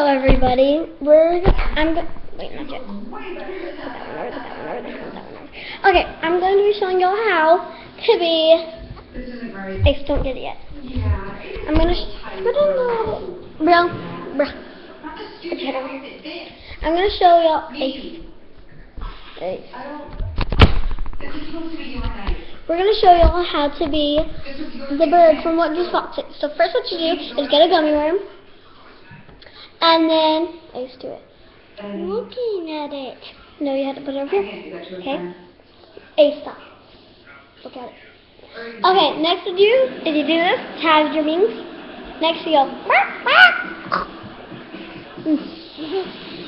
everybody. Wait, not yet. Okay, I'm going to be showing y'all how to be. Ace, don't get it yet. I'm gonna. I'm gonna show y'all Ace. We're gonna show y'all how to be the bird from What Goose Fox. So first, what you do is get a gummy worm, and then Ace, do it. Looking at it. No, you have to put it over here. Okay. Ace, stop. Look at it. Okay. Next, what you do is you do this. Have your wings. Next, you go.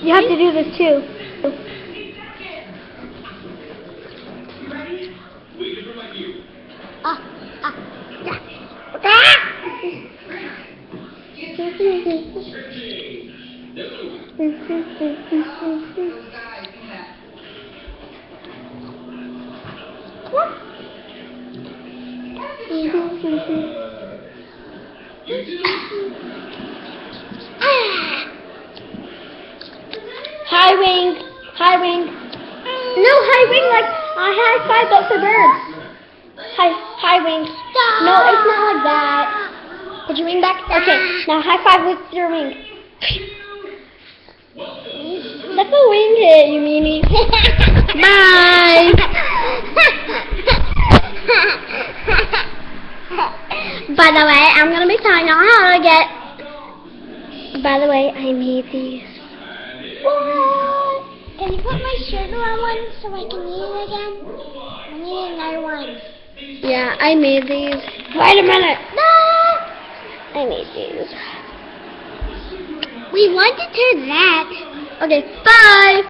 You have to do this too. High wing, high wing. No, high wing like a high five, but for birds. High wing. No, it's not like that. Put your wing back. Okay, now high five with your wing. That's a wing hit, you meanie. Bye. By the way, I'm gonna be telling y'all how to get. By the way, I made these. What? Can you put my shirt around one so I can eat it again? I need another one. Yeah, I made these. Wait a minute. No! I made these. We want to turn that. Okay, bye.